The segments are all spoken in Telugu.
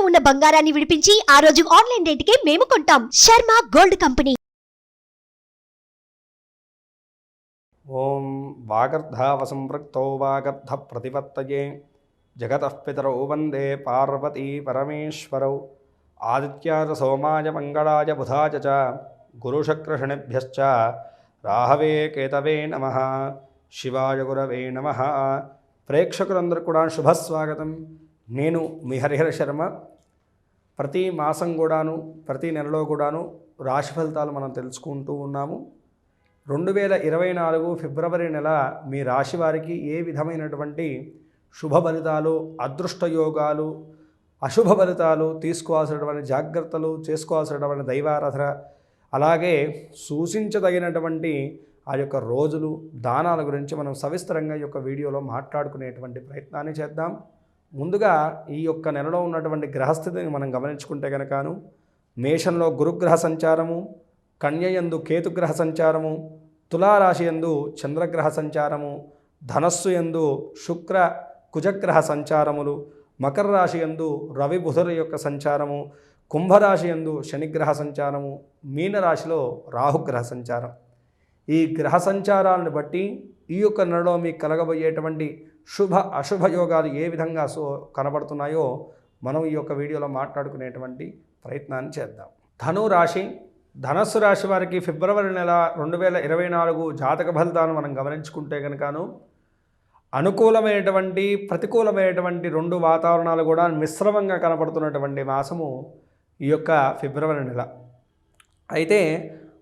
ఉన్న బంగారాన్ని విడిపించి ఆ రోజు ఆన్లైన్ రేటుకే మేము కొంటాం. Sharma gold company. ఓం వాగర్ధావసంపృక్తౌ వాగర్ధ ప్రతిపత్తయే జగతః పితరౌ వందే పార్వతీ పరమేశ్వరౌ ఆదిత్యాయ సోమాయ మంగళాయ బుధాయ చ గురుశుక్రశనిభ్యశ్చ రాహవే కేతవే నమః. శివాయ గురవే నమః. ప్రేక్షకులందరూ కూడా శుభస్వాగతం. నేను మీ హరిహర శర్మ. ప్రతి మాసం కూడాను ప్రతి నెలలో కూడాను రాశి ఫలితాలు మనం తెలుసుకుంటూ ఉన్నాము. 2024 ఫిబ్రవరి నెల మీ రాశి వారికి ఏ విధమైనటువంటి శుభ ఫలితాలు, అదృష్ట యోగాలు, అశుభ ఫలితాలు, తీసుకోవాల్సినటువంటి జాగ్రత్తలు, చేసుకోవాల్సినటువంటి దైవారాధన, అలాగే సూచించదగినటువంటి ఆ యొక్క రోజులు, దానాల గురించి మనం సవిస్తరంగా ఈ యొక్క వీడియోలో మాట్లాడుకునేటువంటి ప్రయత్నాన్ని చేద్దాం. ముందుగా ఈ యొక్క నెలలో ఉన్నటువంటి గ్రహస్థితిని మనం గమనించుకుంటే కనుకను మేషంలో గురుగ్రహ సంచారము, కన్యయందు కేతుగ్రహ సంచారము, తులారాశి యందు చంద్రగ్రహ సంచారము, ధనస్సు యందు శుక్ర కుజగ్రహ సంచారములు, మకర రాశి యందు రవి బుధుల యొక్క సంచారము, కుంభరాశి యందు శనిగ్రహ సంచారము, మీనరాశిలో రాహుగ్రహ సంచారం. ఈ గ్రహ సంచారాలను బట్టి ఈ యొక్క నెలలో మీకు కలగబోయేటువంటి శుభ అశుభ యోగాలు ఏ విధంగా కనబడుతున్నాయో మనం ఈ యొక్క వీడియోలో మాట్లాడుకునేటువంటి ప్రయత్నాన్ని చేద్దాం. ధనురాశి, ధనస్సు రాశి వారికి ఫిబ్రవరి నెల 2024 జాతక ఫలితాలను మనం గమనించుకుంటే కనుకను అనుకూలమైనటువంటి ప్రతికూలమైనటువంటి రెండు వాతావరణాలు కూడా మిశ్రమంగా కనపడుతున్నటువంటి మాసము ఈ యొక్క ఫిబ్రవరి నెల. అయితే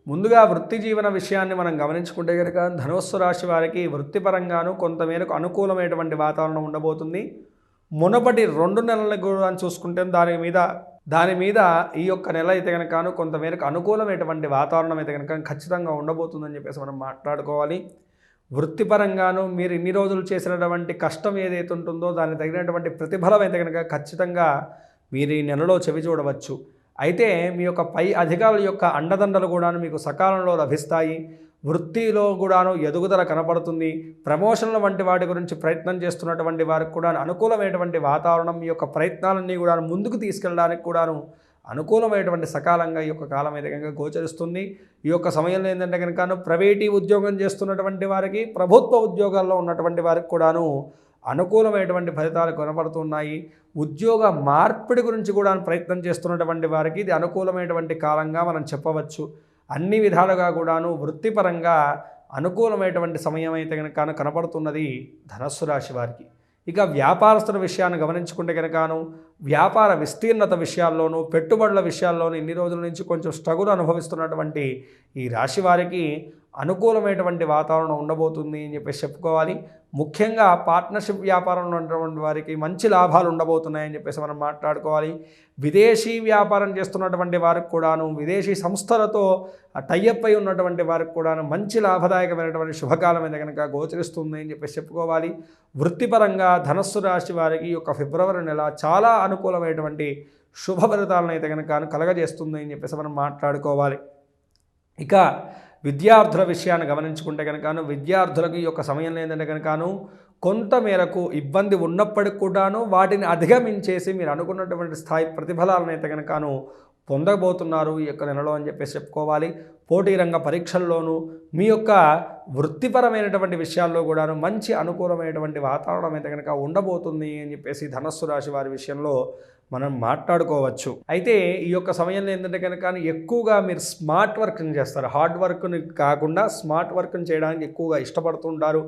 ముందుగా వృత్తి జీవన విషయాన్ని మనం గమనించుకుంటే కనుక ధనుస్సు రాశి వారికి వృత్తిపరంగాను కొంతమేరకు అనుకూలమైనటువంటి వాతావరణం ఉండబోతుంది. మునపటి 2 నెలల కూడా చూసుకుంటే దాని మీద ఈ యొక్క నెల అయితే కనుక కొంతమేరకు అనుకూలమైనటువంటి వాతావరణం అయితే కనుక ఖచ్చితంగా ఉండబోతుందని చెప్పేసి మనం మాట్లాడుకోవాలి. వృత్తిపరంగాను మీరు ఇన్ని రోజులు చేసినటువంటి కష్టం ఏదైతే ఉంటుందో దానికి తగినటువంటి ప్రతిఫలం అయితే కనుక ఖచ్చితంగా మీరు ఈ నెలలో చెవి చూడవచ్చు. అయితే మీ యొక్క పై అధికారుల యొక్క అండదండలు కూడా మీకు సకాలంలో లభిస్తాయి. వృత్తిలో కూడాను ఎదుగుదల కనపడుతుంది. ప్రమోషన్ల వంటి వాటి గురించి ప్రయత్నం చేస్తున్నటువంటి వారికి కూడా అనుకూలమైనటువంటి వాతావరణం, మీ యొక్క ప్రయత్నాలన్నీ కూడా ముందుకు తీసుకెళ్ళడానికి కూడాను అనుకూలమైనటువంటి సకాలంగా ఈ యొక్క కాలం అయితే కనుక గోచరిస్తుంది. ఈ యొక్క సమయంలో ఏంటంటే కనుక ప్రైవేటీ ఉద్యోగం చేస్తున్నటువంటి వారికి, ప్రభుత్వ ఉద్యోగాల్లో ఉన్నటువంటి వారికి కూడాను అనుకూలమైనటువంటి ఫలితాలు కనపడుతున్నాయి. ఉద్యోగ మార్పిడి గురించి కూడా ప్రయత్నం చేస్తున్నటువంటి వారికి ఇది అనుకూలమైనటువంటి కాలంగా మనం చెప్పవచ్చు. అన్ని విధాలుగా కూడాను వృత్తిపరంగా అనుకూలమైనటువంటి సమయం అయితే కనుక కనపడుతున్నది ధనస్సు రాశి వారికి. ఇక వ్యాపారస్తుల విషయాన్ని గమనించుకుంటే కనుకను వ్యాపార విస్తీర్ణత విషయాల్లోనూ, పెట్టుబడుల విషయాల్లోనూ ఇన్ని రోజుల నుంచి కొంచెం స్ట్రగుల్ అనుభవిస్తున్నటువంటి ఈ రాశి వారికి అనుకూలమైనటువంటి వాతావరణం ఉండబోతుంది అని చెప్పేసి చెప్పుకోవాలి. ముఖ్యంగా పార్ట్నర్షిప్ వ్యాపారంలో ఉన్నటువంటి వారికి మంచి లాభాలు ఉండబోతున్నాయని చెప్పేసి మనం మాట్లాడుకోవాలి. విదేశీ వ్యాపారం చేస్తున్నటువంటి వారికి కూడాను, విదేశీ సంస్థలతో టైఅప్ అయి ఉన్నటువంటి వారికి కూడాను మంచి లాభదాయకమైనటువంటి శుభకాలం అయితే కనుక గోచరిస్తుంది అని చెప్పేసి చెప్పుకోవాలి. వృత్తిపరంగా ధనస్సు రాశి వారికి ఈ యొక్క ఫిబ్రవరి నెల చాలా అనుకూలమైనటువంటి శుభ ఫలితాలను అయితే కనుక కలగజేస్తుంది అని చెప్పేసి మనం మాట్లాడుకోవాలి. ఇక విద్యార్థుల విషయాన్ని గమనించుకుంటే కనుకను విద్యార్థులకు ఈ యొక్క సమయంలో ఏంటంటే కనుకను కొంతమేరకు ఇబ్బంది ఉన్నప్పటికి కూడాను వాటిని అధిగమించేసి మీరు అనుకున్నటువంటి స్థాయి ప్రతిఫలాలను అయితే కనుకను పొందబోతున్నారు ఈ యొక్క నెలలో అని చెప్పేసి చెప్పుకోవాలి. పోటీ రంగ పరీక్షల్లోనూ మీ యొక్క వృత్తిపరమైనటువంటి విషయాల్లో కూడాను మంచి అనుకూలమైనటువంటి వాతావరణం అయితే కనుక ఉండబోతుంది అని చెప్పేసి ధనస్సు రాశి వారి విషయంలో మనం మాట్లాడుకోవచ్చు. అయితే ఈ యొక్క సమయంలో ఏంటంటే కనుక ఎక్కువగా మీరు స్మార్ట్ వర్క్ని చేస్తారు. హార్డ్ వర్క్ని కాకుండా స్మార్ట్ వర్క్ని చేయడానికి ఎక్కువగా ఇష్టపడుతుంటారు.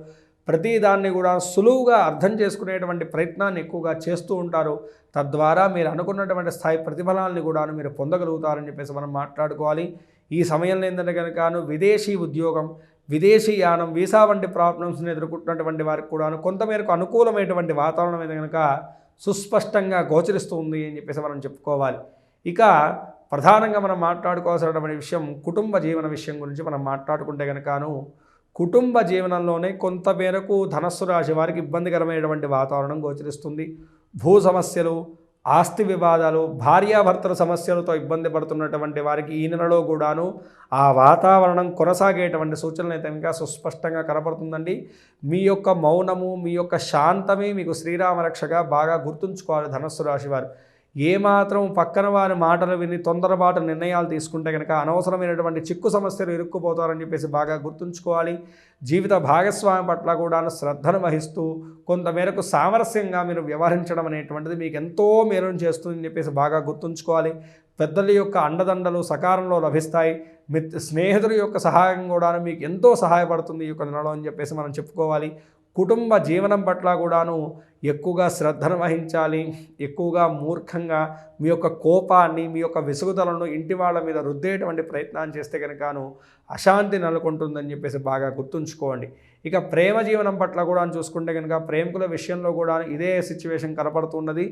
ప్రతి దాన్ని కూడా సులువుగా అర్థం చేసుకునేటువంటి ప్రయత్నాన్ని ఎక్కువగా చేస్తూ ఉంటారు. తద్వారా మీరు అనుకున్నటువంటి స్థాయి ప్రతిఫలాన్ని కూడా మీరు పొందగలుగుతారని చెప్పేసి మనం మాట్లాడుకోవాలి. ఈ సమయంలో ఏంటంటే కనుక విదేశీ ఉద్యోగం, విదేశీ యానం, వీసా వంటి ప్రాబ్లమ్స్ని ఎదుర్కొంటున్నటువంటి వారికి కూడా కొంతమేరకు అనుకూలమైనటువంటి వాతావరణం అయితే కనుక సుస్పష్టంగా గోచరిస్తుంది అని చెప్పేసి మనం చెప్పుకోవాలి. ఇక ప్రధానంగా మనం మాట్లాడుకోవాల్సినటువంటి విషయం కుటుంబ జీవన విషయం గురించి మనం మాట్లాడుకుంటే కనుకను కుటుంబ జీవనంలోనే కొంతమేరకు ధనస్సు రాశి వారికి ఇబ్బందికరమైనటువంటి వాతావరణం గోచరిస్తుంది. భూ సమస్యలు, ఆస్తి వివాదాలు, భార్యాభర్తల సమస్యలతో ఇబ్బంది పడుతున్నటువంటి వారికి ఈ నెలలో కూడాను ఆ వాతావరణం కొనసాగేటువంటి సూచనలు అయితే ఇంకా సుస్పష్టంగా కనపడుతుందండి. మీ యొక్క మౌనము, మీ యొక్క శాంతమే మీకు శ్రీరామ రక్షగా బాగా గుర్తుంచుకోవాలి ధనస్సు రాశి వారు. ఏమాత్రం పక్కన వారి మాటలు విని తొందరపాటు నిర్ణయాలు తీసుకుంటే కనుక అనవసరమైనటువంటి చిక్కు సమస్యలు ఇరుక్కుపోతారని చెప్పేసి బాగా గుర్తుంచుకోవాలి. జీవిత భాగస్వామి పట్ల కూడా శ్రద్ధను వహిస్తూ కొంతమేరకు సామరస్యంగా మీరు వ్యవహరించడం అనేటువంటిది మీకు ఎంతో మేలును చేస్తుందని చెప్పేసి బాగా గుర్తుంచుకోవాలి. పెద్దల యొక్క అండదండలు సకాలంలో లభిస్తాయి. స్నేహితుల యొక్క సహాయం కూడా మీకు ఎంతో సహాయపడుతుంది ఈ యొక్క నెలలో అని చెప్పేసి మనం చెప్పుకోవాలి. కుటుంబ జీవనం పట్ల కూడాను ఎక్కువగా శ్రద్ధను వహించాలి. ఎక్కువగా మూర్ఖంగా మీ యొక్క కోపాన్ని, మీ యొక్క విసుగుదలను ఇంటి వాళ్ళ మీద రుద్దేటువంటి ప్రయత్నాన్ని చేస్తే కనుకను అశాంతి నెలకొంటుందని చెప్పేసి బాగా గుర్తుంచుకోండి. ఇక ప్రేమ జీవనం పట్ల కూడా చూసుకుంటే కనుక ప్రేమికుల విషయంలో కూడా ఇదే సిచ్యువేషన్ కనపడుతున్నది.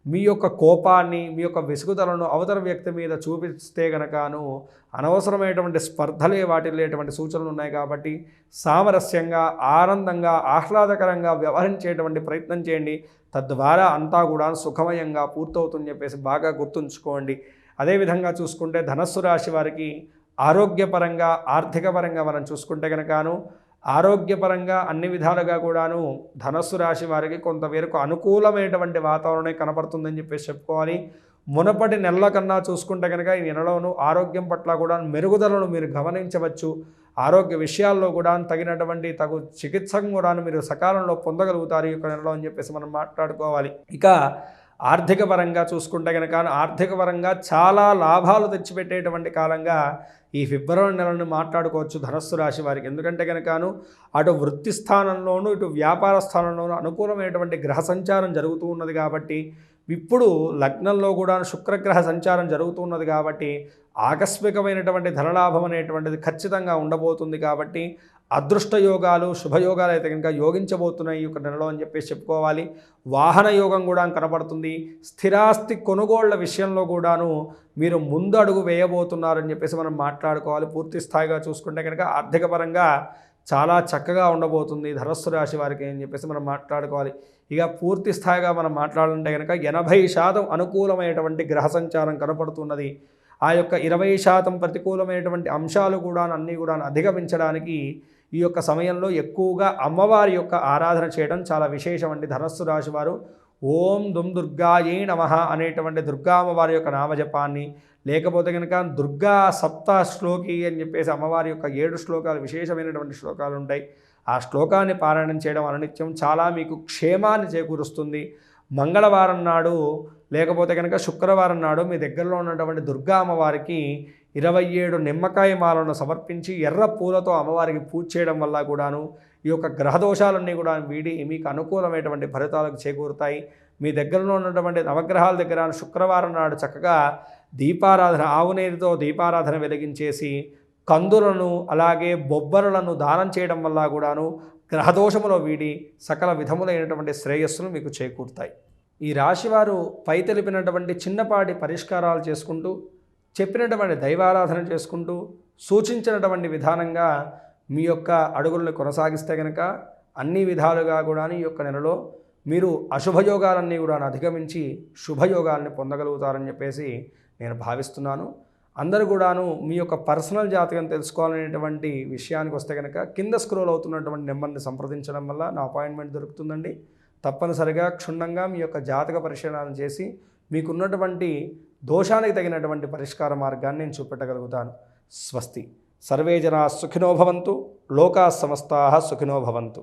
మీ యొక్క కోపాన్ని, మీ యొక్క విసుగుదలను అవతల వ్యక్తి మీద చూపిస్తే కనుకను అనవసరమైనటువంటి స్పర్ధలే వాటిల్లేటువంటి సూచనలు ఉన్నాయి. కాబట్టి సామరస్యంగా, ఆనందంగా, ఆహ్లాదకరంగా వ్యవహరించేటువంటి ప్రయత్నం చేయండి. తద్వారా అంతా కూడా సుఖమయంగా పూర్తవుతుందని చెప్పేసి బాగా గుర్తుంచుకోండి. అదేవిధంగా చూసుకుంటే ధనస్సు రాశి వారికి ఆరోగ్యపరంగా, ఆర్థికపరంగా మనం చూసుకుంటే కనుకను ఆరోగ్యపరంగా అన్ని విధాలుగా కూడాను ధనస్సు రాశి వారికి కొంతవరకు అనుకూలమైనటువంటి వాతావరణం కనపడుతుందని చెప్పేసి చెప్పుకోవాలి. మునపటి నెలల కన్నా చూసుకుంటే కనుక ఈ నెలలోనూ ఆరోగ్యం పట్ల కూడా మెరుగుదలను మీరు గమనించవచ్చు. ఆరోగ్య విషయాల్లో కూడా తగు చికిత్సను కూడా మీరు సకాలంలో పొందగలుగుతారు ఈ యొక్క నెలలో అని చెప్పేసి మనం మాట్లాడుకోవాలి. ఇక ఆర్థిక పరంగా చూసుకుంటే కనుక ఆర్థిక పరంగా చాలా లాభాలు తెచ్చిపెట్టేటువంటి కాలంగా ఈ ఫిబ్రవరి నెలను మాట్లాడుకోవచ్చు ధనస్సు రాశి వారికి. ఎందుకంటే కనుకను అటు వృత్తి స్థానంలోనూ ఇటు వ్యాపార స్థానంలోనూ అనుకూలమైనటువంటి గ్రహ సంచారం జరుగుతూ ఉన్నది. కాబట్టి ఇప్పుడు లగ్నంలో కూడా శుక్రగ్రహ సంచారం జరుగుతున్నది. కాబట్టి ఆకస్మికమైనటువంటి ధనలాభం అనేటువంటిది ఖచ్చితంగా ఉండబోతుంది. కాబట్టి అదృష్ట యోగాలు, శుభయోగాలు అయితే కనుక యోగించబోతున్నాయి ఈ యొక్క నెలలో అని చెప్పేసి చెప్పుకోవాలి. వాహన యోగం కూడా కనపడుతుంది. స్థిరాస్తి కొనుగోళ్ల విషయంలో కూడాను మీరు ముందు అడుగు వేయబోతున్నారని చెప్పేసి మనం మాట్లాడుకోవాలి. పూర్తి స్థాయిగా చూసుకుంటే కనుక ఆర్థిక పరంగా చాలా చక్కగా ఉండబోతుంది ధనస్సు రాశి వారికి అని చెప్పేసి మనం మాట్లాడుకోవాలి. ఇక పూర్తి స్థాయిగా మనం మాట్లాడాలంటే కనుక 80% అనుకూలమైనటువంటి గ్రహ సంచారం కనపడుతున్నది. ఆ యొక్క 20% ప్రతికూలమైనటువంటి అంశాలు కూడా అన్నీ కూడా అధిగమించడానికి ఈ యొక్క సమయంలో ఎక్కువగా అమ్మవారి యొక్క ఆరాధన చేయడం చాలా విశేషం అండి. ధనస్సు రాశి వారు ఓం దుర్గాయే నమః అనేటువంటి దుర్గా అమ్మవారి యొక్క నామజపాన్ని, లేకపోతే కనుక దుర్గా సప్త శ్లోకి అని చెప్పేసి అమ్మవారి యొక్క 7 శ్లోకాలు విశేషమైనటువంటి శ్లోకాలు ఉంటాయి. ఆ శ్లోకాన్ని పారాయణం చేయడం అనునిత్యం చాలా మీకు క్షేమాన్ని చేకూరుస్తుంది. మంగళవారం నాడు లేకపోతే కనుక శుక్రవారం నాడు మీ దగ్గరలో ఉన్నటువంటి దుర్గా అమ్మవారికి 27 నిమ్మకాయ మాలను సమర్పించి ఎర్ర పూలతో అమ్మవారికి పూజ చేయడం వల్ల కూడాను ఈ యొక్క గ్రహదోషాలన్నీ కూడా వీడి మీకు అనుకూలమైనటువంటి ఫలితాలకు చేకూరుతాయి. మీ దగ్గరలో ఉన్నటువంటి నవగ్రహాల దగ్గర శుక్రవారం నాడు చక్కగా దీపారాధన, ఆవునేతితో దీపారాధన వెలిగించేసి కందులను అలాగే బొబ్బరులను దానం చేయడం వల్ల కూడాను గ్రహదోషములో వీడి సకల విధములైనటువంటి శ్రేయస్సులు మీకు చేకూరుతాయి. ఈ రాశివారు పై తెలిపినటువంటి చిన్నపాటి పరిష్కారాలు చేసుకుంటూ, చెప్పినటువంటి దైవారాధన చేసుకుంటూ, సూచించినటువంటి విధానంగా మీ యొక్క అడుగులను కొనసాగిస్తే కనుక అన్ని విధాలుగా కూడా ఈ యొక్క నెలలో మీరు అశుభయోగాలన్నీ కూడా అధిగమించి శుభయోగాల్ని పొందగలుగుతారని చెప్పేసి నేను భావిస్తున్నాను. అందరూ కూడాను మీ యొక్క పర్సనల్ జాతకం తెలుసుకోవాలనేటువంటి విషయానికి వస్తే కనుక కింద స్క్రోల్ అవుతున్నటువంటి నెంబర్ని సంప్రదించడం వల్ల నా అపాయింట్మెంట్ దొరుకుతుందండి. తప్పనిసరిగా క్షుణ్ణంగా మీ యొక్క జాతక పరిశీలన చేసి మీకున్నటువంటి దోషానికి తగినటువంటి పరిష్కార మార్గాన్ని నేను చూపెట్టగలుగుతాను. స్వస్తి. సర్వే జనా సుఖినో భవంతు. లోకా సమస్తాః సుఖినో భవంతు.